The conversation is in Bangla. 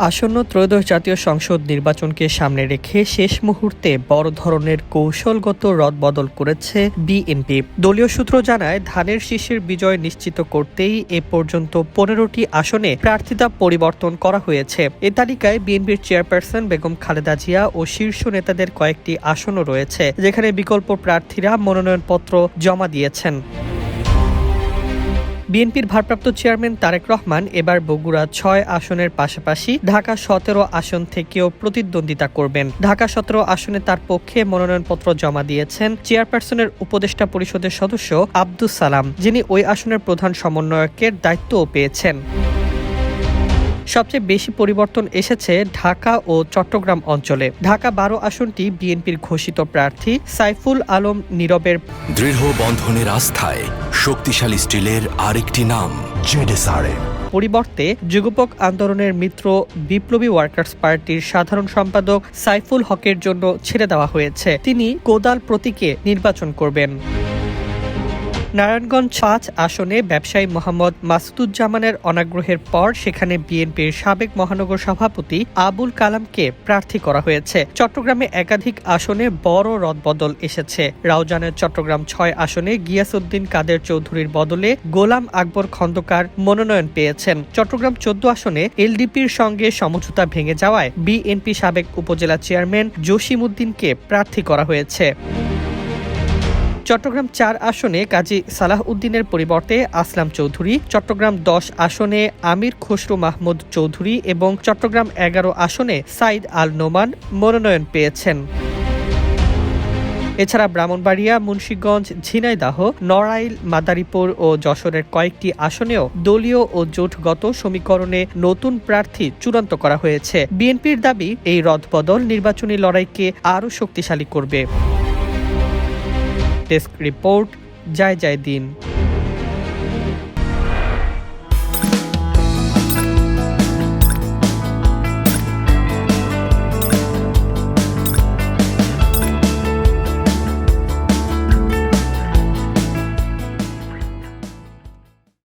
আসন্ন ত্রয়োদশ জাতীয় সংসদ নির্বাচনকে সামনে রেখে শেষ মুহূর্তে বড় ধরনের কৌশলগত রদবদল করেছে বিএনপি। দলীয় সূত্র জানায়, ধানের শীষের বিজয় নিশ্চিত করতেই এ পর্যন্ত 15টি আসনে প্রার্থিতা পরিবর্তন করা হয়েছে। এ তালিকায় বিএনপির চেয়ারপারসন বেগম খালেদা জিয়া ও শীর্ষ নেতাদের কয়েকটি আসনও রয়েছে, যেখানে বিকল্প প্রার্থীরা মনোনয়নপত্র জমা দিয়েছেন। বিএনপির ভারপ্রাপ্ত চেয়ারম্যান তারেক রহমান এবার বগুড়া 6 আসনের পাশাপাশি ঢাকা 17 আসন থেকেও প্রতিদ্বন্দ্বিতা করবেন। ঢাকা 17 আসনে তার পক্ষে মনোনয়নপত্র জমা দিয়েছেন চেয়ারপারসনের উপদেষ্টা পরিষদের সদস্য আব্দুস সালাম, যিনি ওই আসনের প্রধান সমন্বয়কের দায়িত্বও পেয়েছেন। সবচেয়ে বেশি পরিবর্তন এসেছে ঢাকা ও চট্টগ্রাম অঞ্চলে। ঢাকা 12 আসনটি বিএনপির ঘোষিত প্রার্থী সাইফুল আলম নীরবের দৃঢ় বন্ধনের আস্থায় শক্তিশালী স্টিলের আরেকটি নাম জেডএসআরএম। পরিবর্তে যুগপক আন্দোলনের মিত্র বিপ্লবী ওয়ার্কার্স পার্টির সাধারণ সম্পাদক সাইফুল হকের জন্য ছেড়ে দেওয়া হয়েছে। তিনি কোদাল প্রতীকে নির্বাচন করবেন। নারায়ণগঞ্জ 5 আসনে ব্যবসায়ী মোহাম্মদ মাসুদুজ্জামানের অনাগ্রহের পর সেখানে বিএনপির সাবেক মহানগর সভাপতি আবুল কালামকে প্রার্থী করা হয়েছে। চট্টগ্রামে একাধিক আসনে বড় রদবদল এসেছে। রাউজানের চট্টগ্রাম 6 আসনে গিয়াসউদ্দিন কাদের চৌধুরীর বদলে গোলাম আকবর খন্দকার মনোনয়ন পেয়েছেন। চট্টগ্রাম 14 আসনে এলডিপির সঙ্গে সমঝোতা ভেঙে যাওয়ায় বিএনপি সাবেক উপজেলা চেয়ারম্যান জসিম উদ্দিনকে প্রার্থী করা হয়েছে। চট্টগ্রাম 4 আসনে কাজী সালাহ উদ্দিনের পরিবর্তে আসলাম চৌধুরী, চট্টগ্রাম 10 আসনে আমির খসরু মাহমুদ চৌধুরী এবং চট্টগ্রাম 11 আসনে সাইদ আল নোমান মনোনয়ন পেয়েছেন। এছাড়া ব্রাহ্মণবাড়িয়া, মুন্সিগঞ্জ, ঝিনাইদহ, নড়াইল, মাদারীপুর ও যশোরের কয়েকটি আসনেও দলীয় ও জোটগত সমীকরণে নতুন প্রার্থী চূড়ান্ত করা হয়েছে। বিএনপির দাবি, এই রদবদল নির্বাচনী লড়াইকে আরও শক্তিশালী করবে। ডেস্ক রিপোর্ট, জয় জয় দিন।